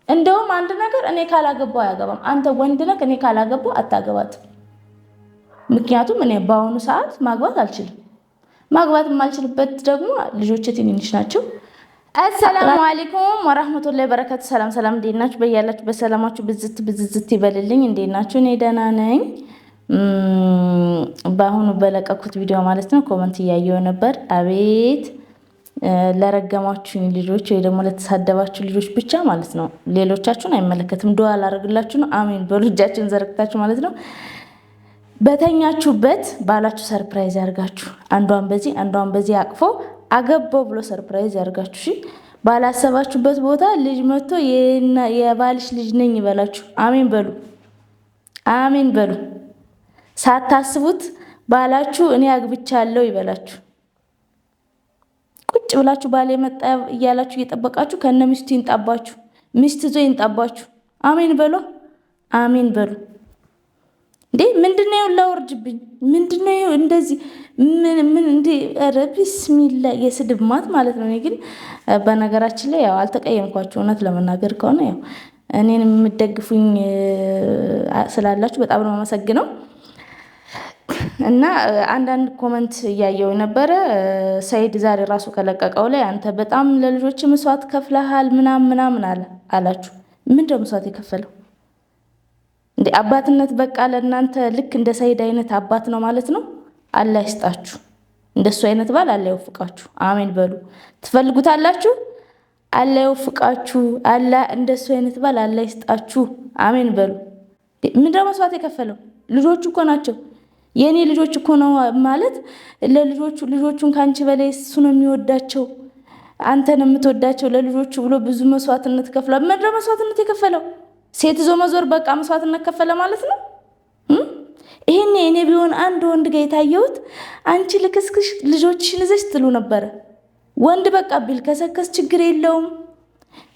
እንደውም አንድ ነገር እኔ ካላገባው አያገባም። አንተ ወንድ ነህ፣ እኔ ካላገባው አታገባት። ምክንያቱም እኔ በአሁኑ ሰዓት ማግባት አልችልም። ማግባት የማልችልበት ደግሞ ልጆቼ ትንንሽ ናቸው። አሰላሙ አለይኩም ወራህመቱላሂ ወበረካቱ። ሰላም ሰላም፣ እንዴት ናችሁ? በያላችሁ በሰላማችሁ ብዝዝት ይበልልኝ። እንዴት ናችሁ? እኔ ደህና ነኝ። በአሁኑ በለቀኩት ቪዲዮ ማለት ነው ኮመንት እያየሁ ነበር። አቤት ለረገማችሁኝ ልጆች ወይ ደግሞ ለተሳደባችሁ ልጆች ብቻ ማለት ነው። ሌሎቻችሁን አይመለከትም። ዱዓ ላደርግላችሁ ነው። አሜን በሉ እጃችሁን ዘርግታችሁ ማለት ነው። በተኛችሁበት ባላችሁ ሰርፕራይዝ ያርጋችሁ። አንዷን በዚህ አቅፎ አገባው ብሎ ሰርፕራይዝ ያርጋችሁ። እሺ ባላሰባችሁበት ቦታ ልጅ መጥቶ የባልሽ ልጅ ነኝ ይበላችሁ። አሜን በሉ፣ አሜን በሉ። ሳታስቡት ባላችሁ እኔ አግብቻለሁ ይበላችሁ። ቁጭ ብላችሁ ባል የመጣ እያላችሁ እየጠበቃችሁ ከነ ሚስቱ ይንጣባችሁ፣ ሚስት ዞ ይንጣባችሁ። አሜን በሉ፣ አሜን በሉ። እንዴ ምንድነው ላወርጅብኝ? ምንድነው እንደዚህ ምን እንዴ? ኧረ ቢስሚላ የስድብ ማት ማለት ነው። እኔ ግን በነገራችን ላይ ያው አልተቀየምኳችሁ። እውነት ለመናገር ከሆነ ያው እኔን የምትደግፉኝ ስላላችሁ በጣም ነው የማመሰግነው። እና አንዳንድ ኮመንት እያየው ነበረ። ሰይድ ዛሬ ራሱ ከለቀቀው ላይ አንተ በጣም ለልጆች መስዋዕት ከፍለሃል ምናምን አላችሁ። ምንድነው መስዋዕት የከፈለው? እንዴ አባትነት በቃ ለእናንተ ልክ እንደ ሰይድ አይነት አባት ነው ማለት ነው። አላህ ይስጣችሁ፣ እንደሱ አይነት ባል አላህ ይወፍቃችሁ። አሜን በሉ። ትፈልጉታላችሁ? አላህ ይወፍቃችሁ። አላህ እንደሱ አይነት ባል አላህ ይስጣችሁ። አሜን በሉ። ምንድነው መስዋዕት የከፈለው? ልጆቹ እኮ ናቸው። የኔ ልጆች እኮ ነው ማለት ልጆቹን ካንቺ በላይ እሱ ነው የሚወዳቸው፣ አንተን የምትወዳቸው። ለልጆቹ ብሎ ብዙ መስዋዕትነት ከፍሏል። ምንድነው መስዋዕትነት የከፈለው? ሴት ዞ መዞር በቃ መስዋዕትነት ከፈለ ማለት ነው። ይሄኔ እኔ ቢሆን አንድ ወንድ ጋር የታየሁት አንቺ ልክስክሽ ልጆችሽን ይዘሽ ትሉ ነበረ። ወንድ በቃ ቢል ከሰከስ ችግር የለውም።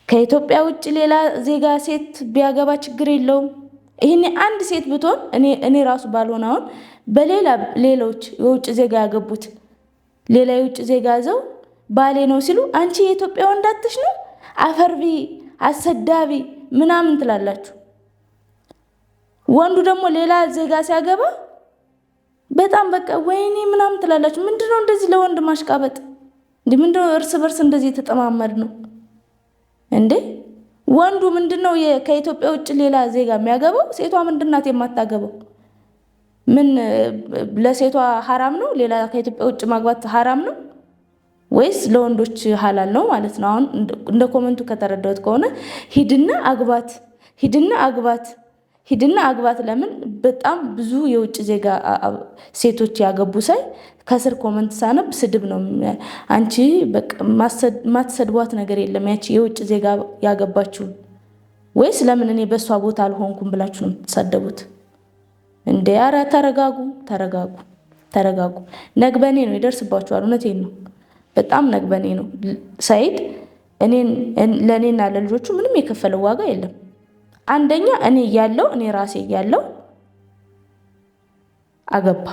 ከኢትዮጵያ ውጭ ሌላ ዜጋ ሴት ቢያገባ ችግር የለውም። ይሄኔ አንድ ሴት ብትሆን እኔ ራሱ ባልሆን አሁን ሌሎች የውጭ ዜጋ ያገቡት ሌላ የውጭ ዜጋ ዘው ባሌ ነው ሲሉ አንቺ የኢትዮጵያ ወንዳትሽ ነው አፈርቢ አሰዳቢ ምናምን ትላላችሁ። ወንዱ ደግሞ ሌላ ዜጋ ሲያገባ በጣም በቃ ወይኔ ምናምን ትላላችሁ። ምንድነው እንደዚህ ለወንድ ማሽቃበጥ? እንዴ ምንድነው እርስ በርስ እንደዚህ የተጠማመድ ነው እንዴ? ወንዱ ምንድነው ከኢትዮጵያ ውጭ ሌላ ዜጋ የሚያገባው? ሴቷ ምንድናት የማታገባው? ምን ለሴቷ ሐራም ነው? ሌላ ከኢትዮጵያ ውጭ ማግባት ሐራም ነው ወይስ ለወንዶች ሐላል ነው ማለት ነው? አሁን እንደ ኮመንቱ ከተረዳሁት ከሆነ ሂድና አግባት። ለምን በጣም ብዙ የውጭ ዜጋ ሴቶች ያገቡ ሳይ ከስር ኮመንት ሳነብ ስድብ ነው። አንቺ በቃ ማትሰድቧት ነገር የለም ያቺ የውጭ ዜጋ ያገባችሁ ወይስ ለምን እኔ በሷ ቦታ አልሆንኩም ብላችሁ ነው የምትሳደቡት እንዴ? ኧረ ተረጋጉ። ነግበኔ ነው ይደርስባችኋል። እውነቴን ነው። በጣም ነግበኔ ነው። ሰይድ ለእኔና ለልጆቹ ምንም የከፈለው ዋጋ የለም። አንደኛ እኔ ራሴ እያለው አገባ።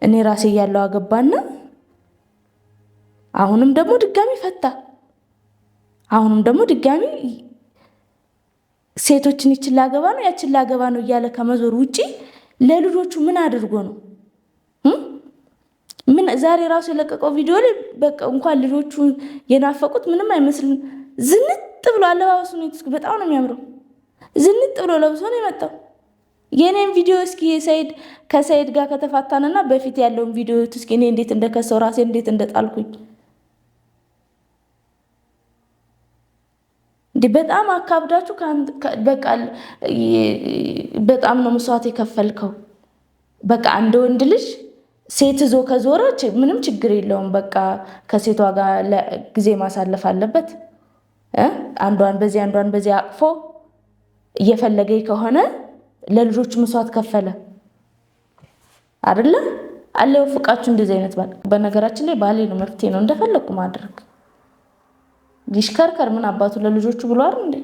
እኔ ራሴ እያለው አገባና አሁንም ደግሞ ድጋሚ ፈታ። አሁንም ደግሞ ድጋሚ ሴቶችን ይችል ላገባ ነው ያችን ላገባ ነው እያለ ከመዞር ውጪ ለልጆቹ ምን አድርጎ ነው? ምን ዛሬ ራሱ የለቀቀው ቪዲዮ ላይ በቃ እንኳን ልጆቹ የናፈቁት ምንም አይመስልም። ዝንጥ ብሎ አለባበሱ ነው በጣም ነው የሚያምረው። ዝንጥ ብሎ ለብሶ ነው የመጣው። የኔን ቪዲዮ እስኪ ከሰይድ ጋር ከተፋታንና በፊት ያለውን ቪዲዮ እስኪ እኔ እንዴት እንደከሰው ራሴ እንዴት እንደጣልኩኝ እንዴ! በጣም አካብዳችሁ በቃ በጣም ነው መስዋዕት የከፈልከው። በቃ አንድ ወንድ ልጅ ሴት ዞ ከዞረች ምንም ችግር የለውም። በቃ ከሴቷ ጋር ጊዜ ማሳለፍ አለበት። አንዷን በዚህ አቅፎ እየፈለገኝ ከሆነ ለልጆቹ መስዋዕት ከፈለ አይደለ? አለ ይወፍቃችሁ እንደዚህ አይነት ባል። በነገራችን ላይ ባሌ ነው መፍትሄ ነው እንደፈለኩ ማድረግ። ይሽከርከር ምን አባቱ ለልጆቹ ብሎ አይደል እንዴ?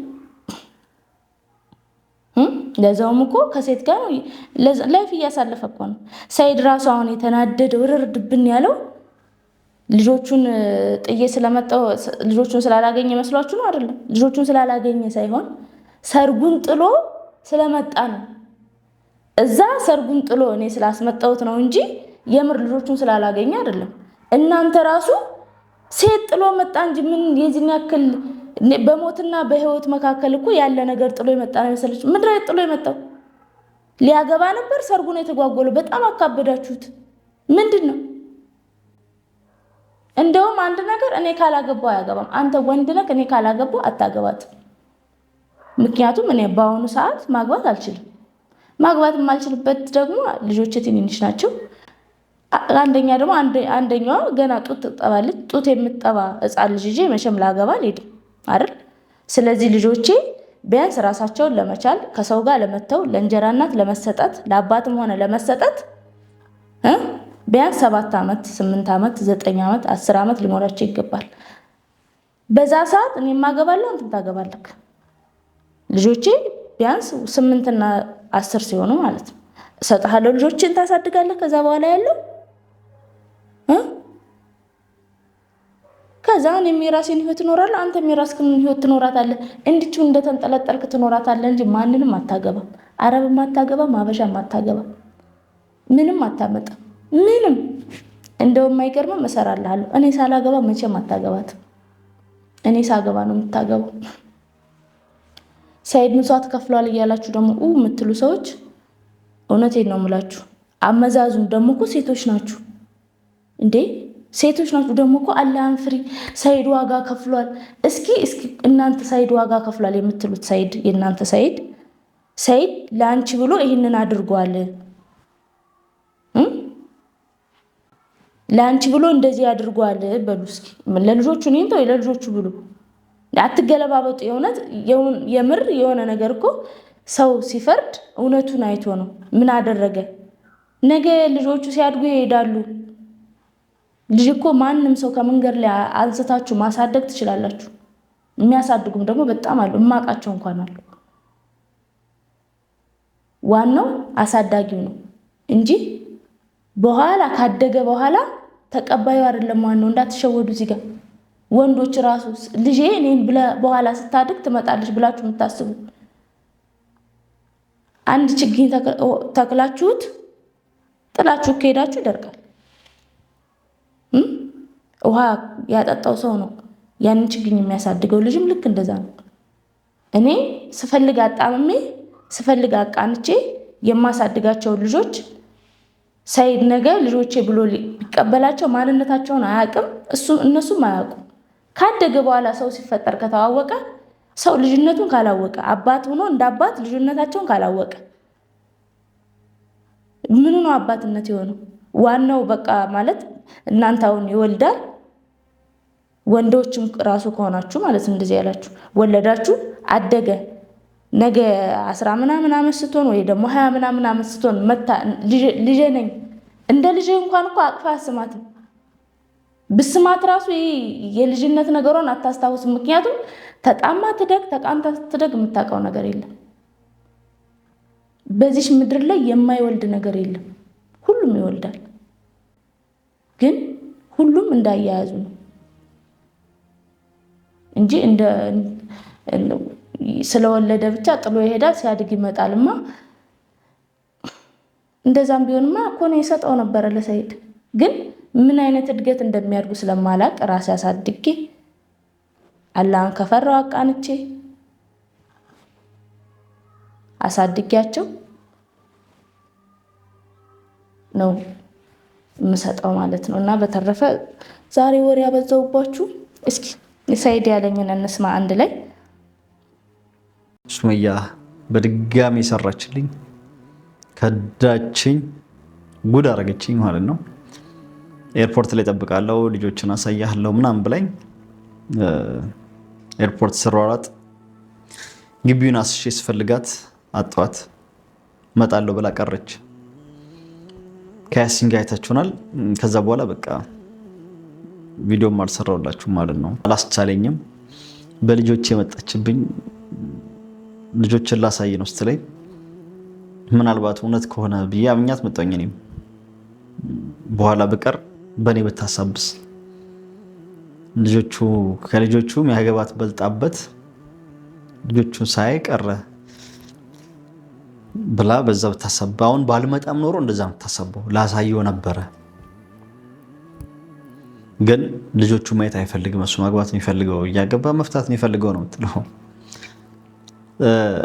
ለዛውም እኮ ከሴት ጋር ላይፍ እያሳለፈ እኮ ነው። ሰይድ ራሱ አሁን የተናደደ ውርርድብን ያለው ልጆቹን ጥዬ ስለመጣሁ ልጆቹን ስላላገኘ መስሏችሁ ነው? አይደለም። ልጆቹን ስላላገኘ ሳይሆን ሰርጉን ጥሎ ስለመጣ ነው። እዛ ሰርጉን ጥሎ እኔ ስላስመጣሁት ነው እንጂ የምር ልጆቹን ስላላገኘ አይደለም። እናንተ ራሱ ሴት ጥሎ መጣ እንጂ ምን የዚህን ያክል በሞትና በህይወት መካከል እኮ ያለ ነገር ጥሎ የመጣ ነው መሰለች። ምድር ጥሎ የመጣው ሊያገባ ነበር። ሰርጉን የተጓጎለው በጣም አካበዳችሁት። ምንድን ነው? እንደውም አንድ ነገር እኔ ካላገባው አያገባም። አንተ ወንድ ነህ፣ እኔ ካላገባው አታገባትም። ምክንያቱም እኔ በአሁኑ ሰዓት ማግባት አልችልም። ማግባት የማልችልበት ደግሞ ልጆቼ ትንንሽ ናቸው። አንደኛ ደግሞ አንደኛዋ ገና ጡት ትጠባለች። ጡት የምትጠባ ሕፃን ልጅ ይዤ መቼም ላገባ አልሄድም አይደል? ስለዚህ ልጆቼ ቢያንስ ራሳቸውን ለመቻል ከሰው ጋር ለመተው ለእንጀራ እናት ለመሰጠት ለአባትም ሆነ ለመሰጠት ቢያንስ 7 ዓመት 8 ዓመት 9 ዓመት 10 ዓመት ሊሞላቸው ይገባል። በዛ ሰዓት እኔ ማገባለሁ፣ አንተም ታገባለህ። ልጆቼ ቢያንስ 8 እና 10 ሲሆኑ ማለት ነው እሰጥሃለሁ። ልጆችን ታሳድጋለህ። ከዛ በኋላ ያለው ከዛ እኔም የራሴን ህይወት እኖራለሁ፣ አንተም የራስህን ህይወት ትኖራታለህ። እንዲሁ እንደተንጠለጠልክ ትኖራታለህ እንጂ ማንንም አታገባም። አረብም አታገባም፣ አበሻም አታገባም። ምንም አታመጣም። ምንም እንደውም የማይገርምም እሰራልሃለሁ። እኔ ሳላገባ መቼም አታገባትም። እኔ ሳገባ ነው የምታገባው። ሰይድ መስዋዕት ከፍሏል እያላችሁ ደግሞ የምትሉ ሰዎች እውነቴን ነው የምላችሁ። አመዛዙም ደግሞ እኮ ሴቶች ናችሁ እንዴ! ሴቶች ናችሁ ደግሞ እኮ አላህን ፍሪ። ሰይድ ዋጋ ከፍሏል። እስኪ እናንተ ሰይድ ዋጋ ከፍሏል የምትሉት ሰይድ የእናንተ ሰይድ ለአንቺ ብሎ ይህንን አድርጓል፣ ለአንቺ ብሎ እንደዚህ አድርጓል በሉ እስኪ። ለልጆቹ እኔን ተው፣ ለልጆቹ ብሎ አትገለባበጡ። የምር የሆነ ነገር እኮ ሰው ሲፈርድ እውነቱን አይቶ ነው። ምን አደረገ? ነገ ልጆቹ ሲያድጉ ይሄዳሉ። ልጅ እኮ ማንም ሰው ከመንገድ ላይ አንስታችሁ ማሳደግ ትችላላችሁ። የሚያሳድጉም ደግሞ በጣም አሉ፣ እማቃቸው እንኳን አሉ። ዋናው አሳዳጊው ነው እንጂ በኋላ ካደገ በኋላ ተቀባዩ አይደለም ዋናው። እንዳትሸወዱ እዚህ ጋር ወንዶች ራሱ ልጄ እኔን በኋላ ስታድግ ትመጣለች ብላችሁ የምታስቡ አንድ ችግኝ ተክላችሁት ጥላችሁ ከሄዳችሁ ይደርቃል። ውሃ ያጠጣው ሰው ነው ያንን ችግኝ የሚያሳድገው። ልጅም ልክ እንደዛ ነው። እኔ ስፈልግ አጣምሜ ስፈልግ አቃንቼ የማሳድጋቸውን ልጆች ሰይድ ነገ ልጆቼ ብሎ ሊቀበላቸው ማንነታቸውን አያውቅም፣ እነሱም አያውቁም። ካደገ በኋላ ሰው ሲፈጠር ከተዋወቀ ሰው ልጅነቱን ካላወቀ አባት ሆኖ እንደ አባት ልጅነታቸውን ካላወቀ ምኑ ነው አባትነት የሆነው? ዋናው በቃ ማለት እናንተ አሁን ይወልዳል። ወንዶችም ራሱ ከሆናችሁ ማለት እንደዚህ ያላችሁ ወለዳችሁ አደገ ነገ 10 ምናምን ዓመት ስትሆን ወይ ደግሞ 20 ምናምን ዓመት ስትሆን መታ ልጄ ነኝ እንደ ልጄ እንኳን እኮ አቅፋ አስማትም ብስማት ራሱ የልጅነት ነገሯን አታስታውስም። ምክንያቱም ተጣማ ትደግ ተቃምታ ትደግ የምታውቀው ነገር የለም። በዚህ ምድር ላይ የማይወልድ ነገር የለም። ሁሉም ይወልዳል፣ ግን ሁሉም እንዳያያዙ ነው እንጂ ስለወለደ ብቻ ጥሎ ይሄዳል፣ ሲያድግ ይመጣልማ። እንደዛም ቢሆንማ እኮ ነው የሰጠው ነበረ ለሰይድ። ግን ምን አይነት እድገት እንደሚያድጉ ስለማላቅ ራሴ አሳድጌ አላህን ከፈራው አቃንቼ አሳድጌያቸው ነው የምሰጠው ማለት ነው። እና በተረፈ ዛሬ ወሬ ያበዛውባችሁ፣ እስኪ ሰይድ ያለኝን እንስማ አንድ ላይ። ሱመያ በድጋሚ ሰራችልኝ፣ ከዳችኝ፣ ጉድ አረገችኝ ማለት ነው። ኤርፖርት ላይ ጠብቃለሁ፣ ልጆችን አሳያለሁ ምናምን ብላኝ ኤርፖርት ስሯሯጥ ግቢውን አስሼ ስፈልጋት አጣኋት። እመጣለሁ ብላ ቀረች። ከያሲን ጋር አይታችሁናል። ከዛ በኋላ በቃ ቪዲዮም አልሰራሁላችሁም ማለት ነው። አላስቻለኝም። በልጆች የመጣችብኝ ልጆችን ላሳይ ነው ስትለኝ ምናልባት እውነት ከሆነ ብዬ አምኛት መጣኝ። እኔም በኋላ ብቀር በእኔ ብታሳብስ ከልጆቹ የሚያገባት በልጣበት ልጆቹን ሳይ ቀረ ብላ በዛ ብታሰብ አሁን ባልመጣም ኖሮ እንደዛ ብታሰበው ላሳየው ነበረ። ግን ልጆቹ ማየት አይፈልግም። እሱ ማግባት የሚፈልገው እያገባ መፍታት የሚፈልገው ነው የምትለው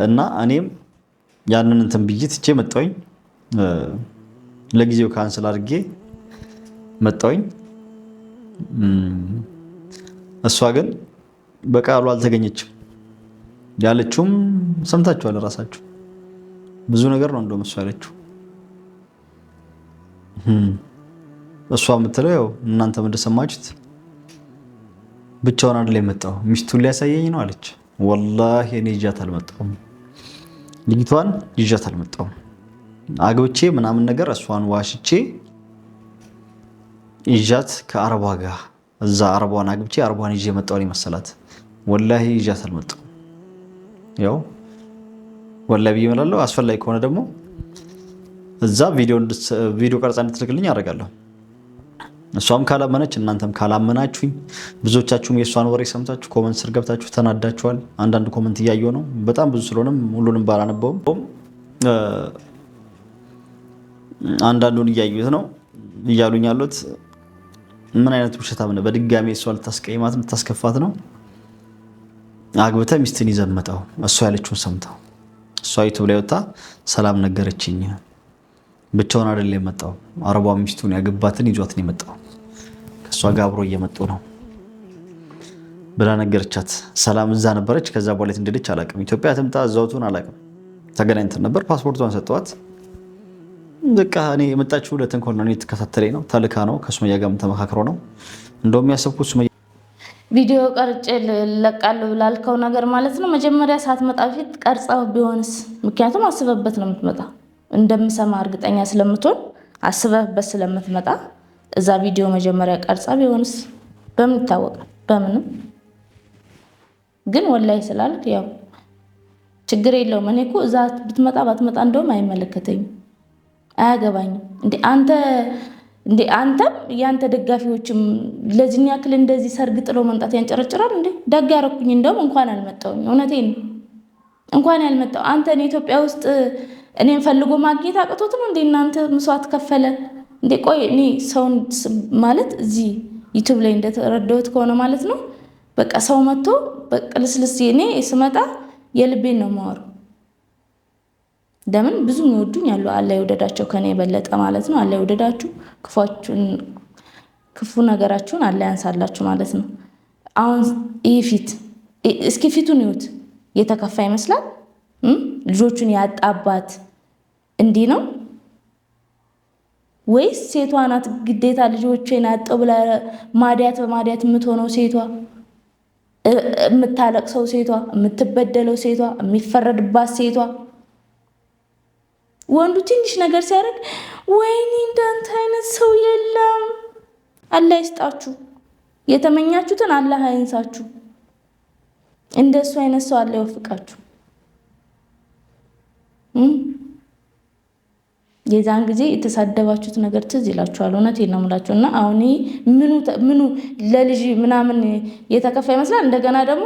እና እኔም ያንን እንትን ብዬ ትቼ መጣሁኝ። ለጊዜው ካንስል አድርጌ መጣሁኝ። እሷ ግን በቃሉ አልተገኘችም። ያለችውም ሰምታችኋል እራሳችሁ። ብዙ ነገር ነው እንደውም እሷ ያለችው። እሷ የምትለው ያው እናንተም እንደሰማችሁት ብቻውን አይደል የመጣው ሚስቱን ሊያሳየኝ ነው አለች። ወላሂ እኔ ይዣት አልመጣሁም፣ ልጅቷን ይዣት አልመጣሁም። አግብቼ ምናምን ነገር እሷን ዋሽቼ ይዣት ከአረቧ ጋር እዛ አረቧን አግብቼ አረቧን ይዤ መጣሁ መሰላት። ወላሂ ይዣት አልመጣሁም። ያው ወላሂ ብዬ እምላለሁ። አስፈላጊ ከሆነ ደግሞ እዛ ቪዲዮ ቀርጻ እንድትልክልኝ አደርጋለሁ። እሷም ካላመነች እናንተም ካላመናችሁኝ፣ ብዙዎቻችሁም የእሷን ወሬ ሰምታችሁ ኮመንት ስር ገብታችሁ ተናዳችኋል። አንዳንድ ኮመንት እያየሁ ነው፣ በጣም ብዙ ስለሆነም ሁሉንም ባላነበውም አንዳንዱን እያዩት ነው እያሉኝ ያሉት ምን አይነት ውሸታም ነው። በድጋሚ እሷ ልታስቀይማት ልታስከፋት ነው። አግብተህ ሚስትን ይዘህ መጣው እሷ ያለችውን ሰምተው እሷ ዩቲዩብ ላይ ወጣ ሰላም ነገረችኝ። ብቻውን አይደል የመጣው አረቧ ሚስቱን ያገባትን ይዟት ነው የመጣው። ከሷ ጋር አብሮ እየመጡ ነው ብላ ነገረቻት። ሰላም እዛ ነበረች። ከዛ በኋላ እንደደች አላውቅም። ኢትዮጵያ ትምጣ እዛውቱን አላውቅም። ተገናኝተን ነበር። ፓስፖርቷን ሰጠዋት። በቃ እኔ የመጣችው ለተንኮል ነው። እኔ ተከታተለኝ ነው ተልካ ነው። ከሱመያ ጋርም ተመካክሮ ነው። እንደውም ያሰብኩት ሱመያ ቪዲዮ ቀርጬ ለቃለሁ ላልከው ነገር ማለት ነው። መጀመሪያ ሳትመጣ በፊት ቀርጻው ቢሆንስ? ምክንያቱም አስበበት ነው የምትመጣ። እንደምሰማ እርግጠኛ ስለምትሆን አስበበት ስለምትመጣ እዛ ቪዲዮ መጀመሪያ ቀርጻ ቢሆንስ? በምን ይታወቃል? በምንም። ግን ወላሂ ስላልክ ያው ችግር የለውም። እኔ እኮ እዛ ብትመጣ ባትመጣ እንደውም አይመለከተኝም፣ አያገባኝም። እንዴ አንተም ያንተ ደጋፊዎችም ለዚህን ያክል እንደዚህ ሰርግ ጥሎ መምጣት ያንጨረጭራል እንዴ? ደግ ያረኩኝ እንደውም እንኳን አልመጣሁኝ። እውነቴን እንኳን ያልመጣሁ አንተ ኢትዮጵያ ውስጥ እኔን ፈልጎ ማግኘት አቅቶት ነው እንዴ እናንተ መስዋዕት ከፈለ እንዴ? ቆይ እኔ ሰውን ማለት እዚህ ዩቲዩብ ላይ እንደተረዳሁት ከሆነ ማለት ነው በቃ ሰው መጥቶ በቃ ልስልስ እኔ ስመጣ የልቤን ነው የማወራው። ለምን ብዙ የሚወዱኝ ያሉ አላህ ይወደዳቸው ከኔ የበለጠ ማለት ነው። አላህ ይወደዳችሁ፣ ክፉ ነገራችሁን አላህ ያንሳላችሁ ማለት ነው። አሁን ይህ ፊት እስኪ ፊቱን ይዩት። የተከፋ ይመስላል። ልጆቹን ያጣባት እንዲህ ነው ወይስ ሴቷ ናት ግዴታ ልጆቼን አጣው ብላ ማዲያት በማዲያት የምትሆነው ሴቷ፣ የምታለቅሰው ሴቷ፣ የምትበደለው ሴቷ፣ የሚፈረድባት ሴቷ? ወንዱ ትንሽ ነገር ሲያደርግ ወይኔ እንዳንተ አይነት ሰው የለም። አላህ ይስጣችሁ፣ የተመኛችሁትን አላህ አይንሳችሁ። እንደሱ አይነት ሰው አላህ ይወፍቃችሁ። የዛን ጊዜ የተሳደባችሁት ነገር ትዝ ይላችኋል። እውነቴን ነው የምላችሁ። እና አሁን ምኑ ለልጅ ምናምን የተከፋ ይመስላል። እንደገና ደግሞ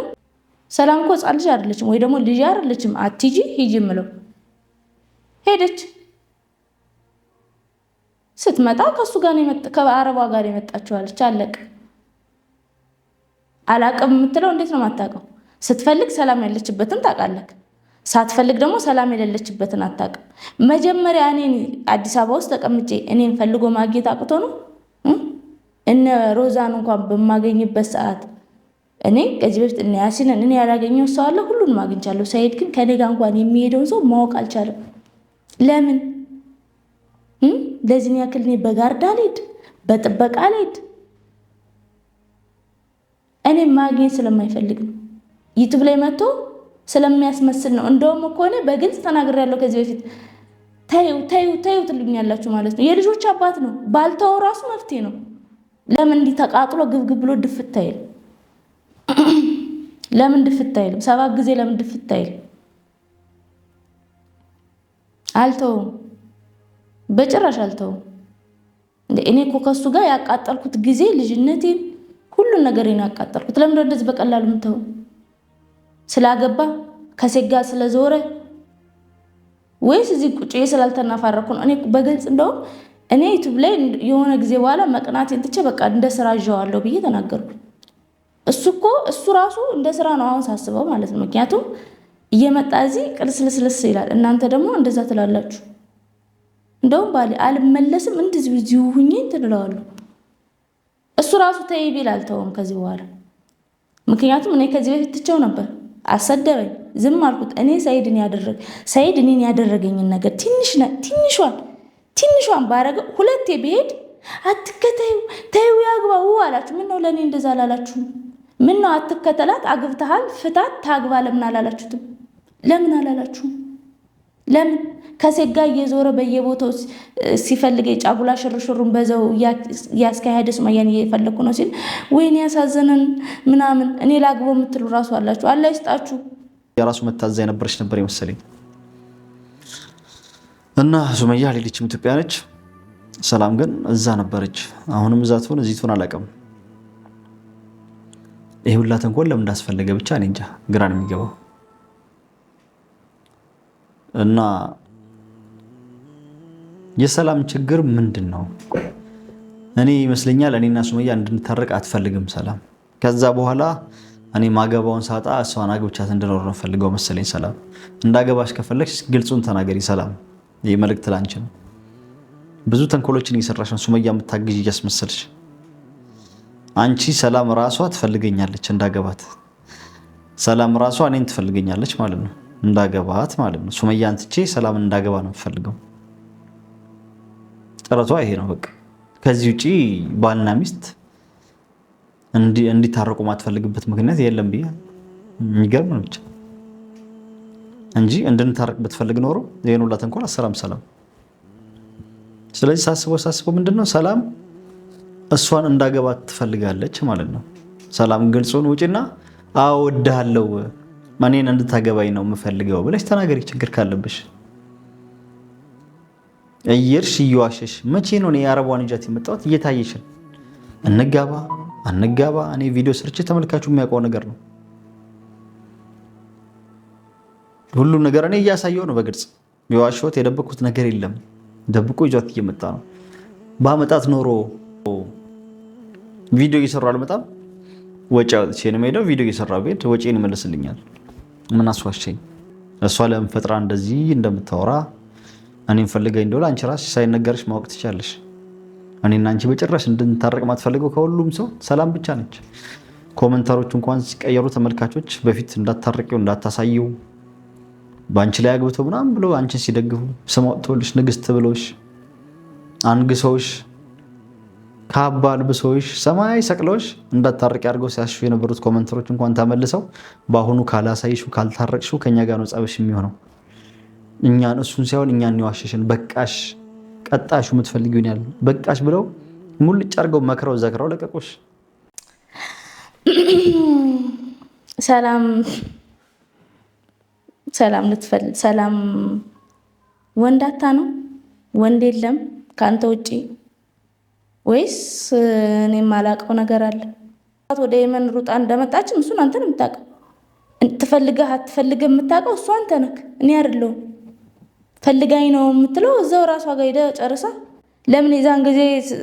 ሰላም እኮ ሕፃን ልጅ አይደለችም ወይ ደግሞ ልጅ አይደለችም። አትሂጂ ሂጂ የምለው ሄደች። ስትመጣ ከሱ ጋር ከአረቧ ጋር የመጣችዋለች። አለቅ አላቅም የምትለው እንዴት ነው የማታውቀው? ስትፈልግ ሰላም ያለችበትን ታውቃለህ፣ ሳትፈልግ ደግሞ ሰላም የሌለችበትን አታውቅም። መጀመሪያ እኔን አዲስ አበባ ውስጥ ተቀምጬ እኔን ፈልጎ ማግኘት አቅቶ ነው? እነ ሮዛን እንኳን በማገኝበት ሰዓት እኔ ከዚህ በፊት እነ ያሲንን እኔ ያላገኘው ሰው አለ፣ ሁሉንም አግኝቻለሁ። ሳይሄድ ግን ከኔ ጋር እንኳን የሚሄደውን ሰው ማወቅ አልቻለም። ለምን? ለዚህ ያክል እኔ በጋርዳ አልሄድ፣ በጥበቃ አልሄድ። እኔ ማግኘት ስለማይፈልግ ነው። ዩቲዩብ ላይ መጥቶ ስለሚያስመስል ነው። እንደውም እኮ እኔ በግልጽ ተናግሬያለሁ ከዚህ በፊት። ተይው ትሉኛላችሁ ማለት ነው። የልጆች አባት ነው። ባልተው ራሱ መፍትሄ ነው። ለምን እንዲህ ተቃጥሎ ግብግብ ብሎ ድፍት አይልም? ለምን ድፍት አይልም? 7 ጊዜ ለምን ድፍት አይልም? አልተውም፣ በጭራሽ አልተውም። እኔ እኮ ከሱ ጋር ያቃጠልኩት ጊዜ ልጅነቴን ሁሉን ነገር ያቃጠልኩት። ለምን እንደዚህ በቀላሉ ምተው? ስላገባ ከሴት ጋር ስለዞረ ወይስ እዚህ ቁጭ ስላልተናፋረኩ ነው? እኔ በግልጽ እንደውም እኔ ዩቲዩብ ላይ የሆነ ጊዜ በኋላ መቅናቴን ትቼ በቃ እንደ ስራ ይዤዋለሁ ብዬ ተናገርኩ። እሱ ራሱ እንደ ስራ ነው አሁን ሳስበው ማለት ነው። ምክንያቱም እየመጣ እዚህ ቅልስልስልስ ይላል፣ እናንተ ደግሞ እንደዛ ትላላችሁ። እንደውም ባሌ አልመለስም እንደዚህ እዚሁ ሁኜ እንትን እለዋለሁ። እሱ ራሱ ተይ ቢል አልተውም ከዚህ በኋላ። ምክንያቱም እኔ ከዚህ በፊት ትቼው ነበር፣ አሰደበኝ፣ ዝም አልኩት። እኔ ሰይድ እኔን ያደረገኝን ነገር ትንሿን ባረገ ሁለቴ ብሄድ አትከተዩ ተይው ያግባው አላችሁ። ምን ነው ለእኔ እንደዛ አላላችሁ? ምን ነው አትከተላት፣ አግብተሃል፣ ፍታት፣ ታግባ ለምን አላላችሁትም? ለምን አላላችሁም? ለምን ከሴት ጋር እየዞረ በየቦታው ሲፈልግ የጫጉላ ሽርሽሩን በዛው ያስካሄደ ሱመያን እየፈለኩ ነው ሲል ወይኔ ያሳዘነን ምናምን እኔ ላግቦ የምትሉ ራሱ አላችሁ። አላህ ይስጣችሁ። የራሱ መታዛ የነበረች ነበር የመሰለኝ እና ሱመያ ሌሊችም ኢትዮጵያ ነች፣ ሰላም ግን እዛ ነበረች። አሁንም እዛ ትሆን እዚህ ትሆን አላውቅም። ይሄ ሁላ ተንኮል ለምን እንዳስፈለገ ብቻ እኔ እንጃ፣ ግራ ነው የሚገባው። እና የሰላም ችግር ምንድን ነው? እኔ ይመስለኛል እኔና ሱመያ እንድንታረቅ አትፈልግም ሰላም። ከዛ በኋላ እኔ ማገባውን ሳጣ እሷን አግብቻት እንድኖር ነው ፈልገው መሰለኝ ሰላም። እንዳገባሽ ከፈለግሽ ግልጹን ተናገሪ ሰላም። ይህ መልእክት ላንቺ ነው። ብዙ ተንኮሎችን እየሰራሽ ነው ሱመያ የምታግዥ እያስመሰልሽ። አንቺ ሰላም ራሷ ትፈልገኛለች እንዳገባት፣ ሰላም ራሷ እኔን ትፈልገኛለች ማለት ነው እንዳገባት ማለት ነው። ሱመያን ትቼ ሰላምን እንዳገባ ነው የምፈልገው። ጥረቷ ይሄ ነው በቃ። ከዚህ ውጪ ባልና ሚስት እንዲታረቁ ማትፈልግበት ምክንያት የለም ብዬ የሚገርም ነው ብቻ እንጂ እንድንታረቅ ብትፈልግ ኖሮ ይሄን ሁላ ተንኮል አሰራም ሰላም። ስለዚህ ሳስበው ምንድነው ሰላም እሷን እንዳገባት ትፈልጋለች ማለት ነው። ሰላም ግልጹን ውጪና አወድሃለሁ እኔን እንድታገባኝ ነው የምፈልገው ብለሽ ተናገሪ። ችግር ካለብሽ እየርሽ እየዋሸሽ መቼ ነው እኔ የአረቧን ይዣት የመጣሁት እየታየሽን አንጋባ እኔ ቪዲዮ ሰርቼ ተመልካቹ የሚያውቀው ነገር ነው። ሁሉም ነገር እኔ እያሳየው ነው በግልጽ። የዋሸሁት የደበኩት ነገር የለም። ደብቆ ይዟት እየመጣ ነው። ባመጣት ኖሮ ቪዲዮ እየሰራ አልመጣም። ወጪ አውጥቼ ነው የምሄደው። ቪዲዮ እየሰራ ብሄድ ወጪን ይመልስልኛል። ምን አስዋሸኝ? እሷ ለምን ፈጥራ እንደዚህ እንደምታወራ እኔን ፈልገኝ እንደሆነ አንቺ ራስሽ ሳይነገርሽ ማወቅ ትችላለሽ። እኔና አንቺ በጭራሽ እንድንታረቅ ማትፈልገው ከሁሉም ሰው ሰላም ብቻ ነች። ኮመንታሮች እንኳን ሲቀየሩ ተመልካቾች በፊት እንዳታረቂው እንዳታሳየው በአንቺ ላይ አግብተው ምናምን ብለው አንቺን ሲደግፉ ስም አውጥተውልሽ ንግስት ብለውሽ አንግሰውሽ ካባ ልብሰውሽ ሰማይ ሰቅለውሽ እንዳታረቂ አድርገው ሲያሽፉ የነበሩት ኮመንተሮች እንኳን ተመልሰው በአሁኑ ካላሳይሽው ካልታረቅሽው ከኛ ጋር ነው ጸብሽ የሚሆነው፣ እኛን እሱን ሳይሆን እኛን የዋሸሽን በቃሽ ቀጣሹ የምትፈልጊውን ያለ በቃሽ ብለው ሙልጭ አድርገው መክረው ዘክረው ለቀቁሽ። ሰላም ወንዳታ ነው ወንድ የለም ከአንተ ውጪ ወይስ እኔ የማላውቀው ነገር አለ? ወደ የመን ሩጣ እንደመጣችም እሱን አንተ ነው የምታውቀው። ትፈልገህ አትፈልገህ የምታውቀው እሱ አንተ ነህ፣ እኔ አይደለሁም። ፈልጋኝ ነው የምትለው እዛው ራሷ ጋር ሄደ ጨርሳ። ለምን የዛን ጊዜ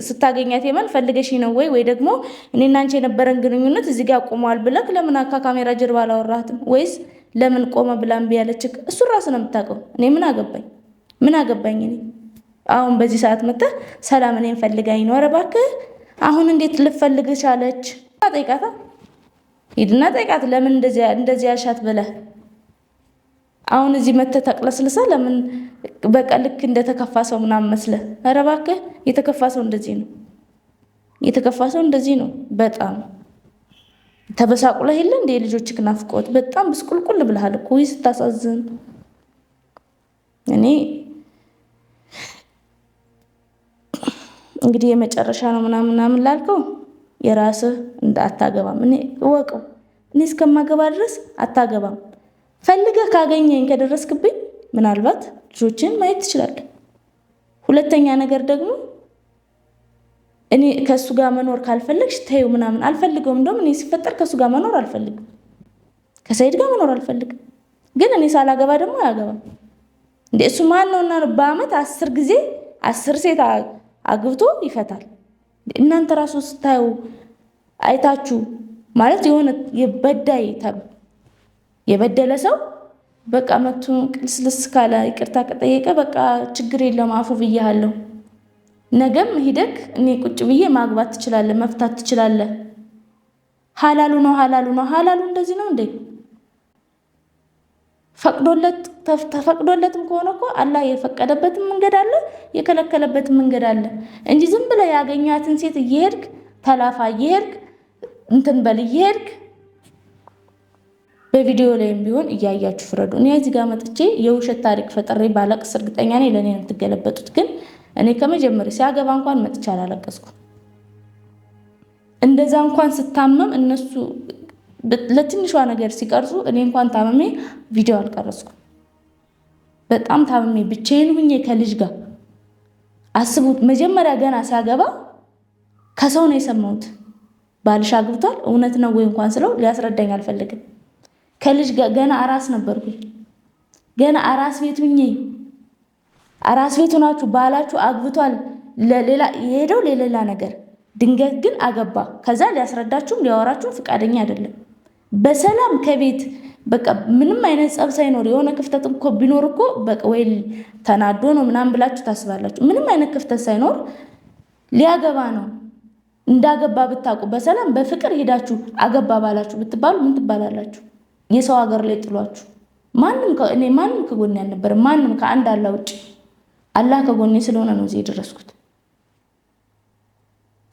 ስታገኛት የመን ፈልገሽ ነው ወይ ደግሞ እኔና አንቺ የነበረን ግንኙነት እዚህ ጋር ቆሟል ብለህ ለምን ከካሜራ ጀርባ አላወራህትም? ወይስ ለምን ቆመ ብላ እምቢ ያለችህ? እሱ ራስህ ነው የምታውቀው። እኔ ምን አገባኝ እኔ አሁን በዚህ ሰዓት መጥተህ ሰላም እኔን ፈልጋኝ ነው። ኧረ እባክህ አሁን እንዴት ልፈልግ ቻለች? ጠይቃታ፣ ሂድና ጠይቃት። ለምን እንደዚህ ያልሻት ብለህ አሁን እዚህ መጥተህ ተቅለስልሰ ለምን በቃ ልክ እንደተከፋ ሰው ምናምን መስለህ። ኧረ እባክህ የተከፋ ሰው እንደዚህ ነው። በጣም ተበሳቁለህ የለ እንደ ልጆችህ ናፍቆት በጣም ብስቁልቁል ብለሃል እኮ። ስታሳዝን እኔ እንግዲህ የመጨረሻ ነው ምናምን ላልከው የራስህ አታገባም። እኔ እወቀው፣ እኔ እስከማገባ ድረስ አታገባም። ፈልገህ ካገኘኝ ከደረስክብኝ ምናልባት ልጆችን ማየት ትችላለህ። ሁለተኛ ነገር ደግሞ እኔ ከሱ ጋር መኖር ካልፈለግሽ ተይው ምናምን አልፈልገውም። እንደውም እኔ ሲፈጠር ከሱ ጋር መኖር አልፈልግም፣ ከሰይድ ጋር መኖር አልፈልግም። ግን እኔ ሳላገባ ደግሞ አያገባም እንዴ? እሱ ማን ነውና ነው በአመት 10 ጊዜ 10 ሴት አግብቶ ይፈታል? እናንተ ራሱ ስታዩ አይታችሁ ማለት የሆነ የበደለ ሰው በቃ መቶ ቅልስልስ ካለ ይቅርታ ከጠየቀ በቃ ችግር የለም አፉ ብያለሁ፣ ነገም ሂደክ እኔ ቁጭ ብዬ ማግባት ትችላለህ፣ መፍታት ትችላለህ። ሐላሉ ነው ሐላሉ ነው ሐላሉ እንደዚህ ነው እንዴ? ተፈቅዶለትም ከሆነ እኮ አላህ የፈቀደበትም መንገድ አለ፣ የከለከለበትም መንገድ አለ እንጂ ዝም ብለህ ያገኛትን ሴት እየሄድክ ተላፋ እየሄድክ እንትን በል እየሄድክ በቪዲዮ ላይም ቢሆን እያያችሁ ፍረዱ። እኔ እዚህ ጋር መጥቼ የውሸት ታሪክ ፈጥሬ ባለቅስ እርግጠኛ ነኝ ለእኔ ነው የምትገለበጡት። ግን እኔ ከመጀመሪያ ሲያገባ እንኳን መጥቼ አላለቀስኩም። እንደዛ እንኳን ስታመም እነሱ ለትንሿ ነገር ሲቀርጹ እኔ እንኳን ታመሜ ቪዲዮ አልቀረጽኩም። በጣም ታመሜ ብቻዬን ሁኜ ከልጅ ጋር አስቡት። መጀመሪያ ገና ሲያገባ ከሰው ነው የሰማሁት። ባልሽ አግብቷል እውነት ነው ወይ እንኳን ስለው ሊያስረዳኝ አልፈልግም። ከልጅ ጋር ገና አራስ ነበርኩኝ። ገና አራስ ቤት ሁኜ አራስ ቤት ሆናችሁ ባላችሁ አግብቷል ለሌላ የሄደው ለሌላ ነገር ድንገት ግን አገባ። ከዛ ሊያስረዳችሁም ሊያወራችሁም ፍቃደኛ አይደለም። በሰላም ከቤት በቃ ምንም አይነት ጸብ ሳይኖር የሆነ ክፍተት እኮ ቢኖር እኮ በቃ ወይ ተናዶ ነው ምናምን ብላችሁ ታስባላችሁ። ምንም አይነት ክፍተት ሳይኖር ሊያገባ ነው እንዳገባ ብታውቁ በሰላም በፍቅር ሄዳችሁ አገባ ባላችሁ ብትባሉ ምን ትባላላችሁ? የሰው ሀገር ላይ ጥሏችሁ ማንም ከጎኔ አልነበረም። ማንም ከአንድ አላህ ውጭ አላህ ከጎኔ ስለሆነ ነው እዚህ የደረስኩት።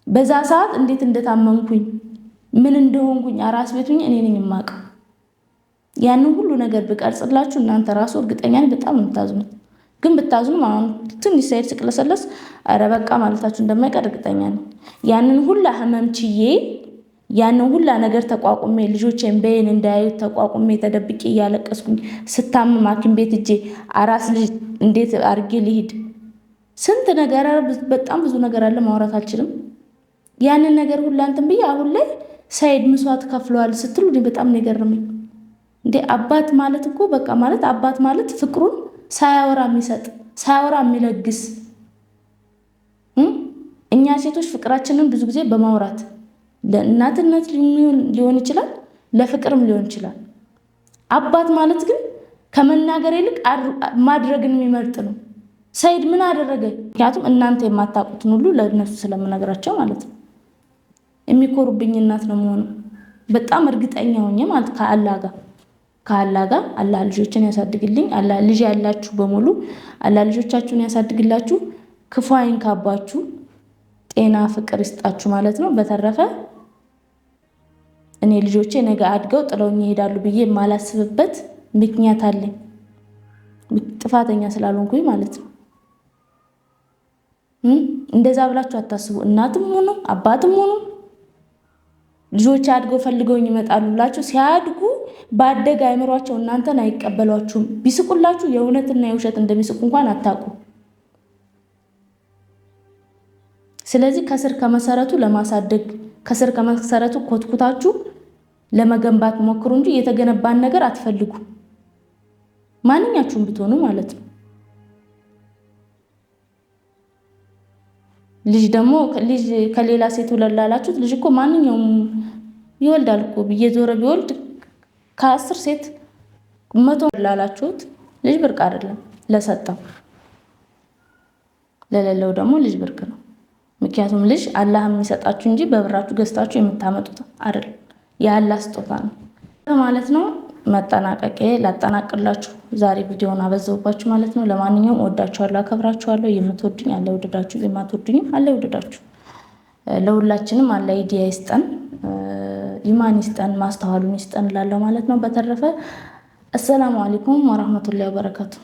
በዛ ሰዓት እንዴት እንደታመምኩኝ ምን እንደሆንኩኝ አራስ ቤቱኝ እኔ ነኝ የማውቀው። ያንን ሁሉ ነገር ብቀርጽላችሁ እናንተ ራሱ እርግጠኛ ነኝ በጣም የምታዝኑት። ግን ብታዝኑም አሁን ትንሽ ሳይድ ስቅለሰለስ ኧረ በቃ ማለታችሁ እንደማይቀር እርግጠኛ ነኝ። ያንን ሁላ ህመም ችዬ ያንን ሁላ ነገር ተቋቁሜ ልጆቼን በይን እንዳያዩት ተቋቁሜ ተደብቄ እያለቀስኩኝ ስታመም ሐኪም ቤት እጄ አራስ ልጅ እንዴት አድርጌ ልሂድ? ስንት ነገር በጣም ብዙ ነገር አለ፣ ማውራት አልችልም። ያንን ነገር ሁላ እንትን ብዬ አሁን ላይ ሳይድ መስዋዕት ከፍለዋል ስትሉ በጣም ነው የገረመኝ። እንዴ አባት ማለት እኮ በቃ ማለት አባት ማለት ፍቅሩን ሳያወራ የሚሰጥ ሳያወራ የሚለግስ። እኛ ሴቶች ፍቅራችንን ብዙ ጊዜ በማውራት ለእናትነት ሊሆን ይችላል፣ ለፍቅርም ሊሆን ይችላል። አባት ማለት ግን ከመናገር ይልቅ ማድረግን የሚመርጥ ነው። ሰይድ ምን አደረገ? ምክንያቱም እናንተ የማታውቁትን ሁሉ ለእነሱ ስለምነግራቸው ማለት ነው። የሚኮሩብኝ እናት ነው መሆኑ በጣም እርግጠኛ ሆኜ ማለት ከአላህ ጋር አላህ ልጆችን ያሳድግልኝ። አላህ ልጅ ያላችሁ በሙሉ አላህ ልጆቻችሁን ያሳድግላችሁ፣ ክፉ አይንካባችሁ፣ ጤና ፍቅር ይስጣችሁ ማለት ነው። በተረፈ እኔ ልጆቼ ነገ አድገው ጥለውኝ ይሄዳሉ ብዬ የማላስብበት ምክንያት አለኝ፣ ጥፋተኛ ስላልሆንኩኝ ማለት ነው። እንደዛ ብላችሁ አታስቡ። እናትም ሆኑ አባትም ሆኑ ልጆች አድገው ፈልገውኝ ይመጣሉ ብላችሁ ሲያድጉ ባደገ አይምሯቸው እናንተን አይቀበሏችሁም። ቢስቁላችሁ የእውነትና የውሸት እንደሚስቁ እንኳን አታውቁ። ስለዚህ ከስር ከመሰረቱ ለማሳደግ ከስር ከመሰረቱ ኮትኩታችሁ ለመገንባት ሞክሩ እንጂ የተገነባን ነገር አትፈልጉ። ማንኛችሁም ብትሆኑ ማለት ነው። ልጅ ደግሞ ልጅ ከሌላ ሴት ወለላላችሁት ልጅ እኮ ማንኛውም ይወልዳል እኮ እየዞረ ቢወልድ ከ10 ሴት 100 ወለላላችሁት ልጅ ብርቅ አይደለም። ለሰጠው ለሌለው ደግሞ ልጅ ብርቅ ነው። ምክንያቱም ልጅ አላህ የሚሰጣችሁ እንጂ በብራችሁ ገዝታችሁ የምታመጡት አይደለም። የአላህ ስጦታ ነው ማለት ነው። መጠናቀቂያ ላጠናቅላችሁ ዛሬ ቪዲዮውን አበዛውባችሁ ማለት ነው። ለማንኛውም ወዳችኋለሁ፣ አከብራችኋለሁ። የምትወዱኝ አለ ወደዳችሁ፣ የማትወዱኝም አለ ወደዳችሁ። ለሁላችንም አለ አይዲያ ይስጠን፣ ኢማን ይስጠን፣ ማስተዋሉን ይስጠን እላለሁ ማለት ነው። በተረፈ አሰላሙ አለይኩም ወራህመቱላሂ ወበረካቱ።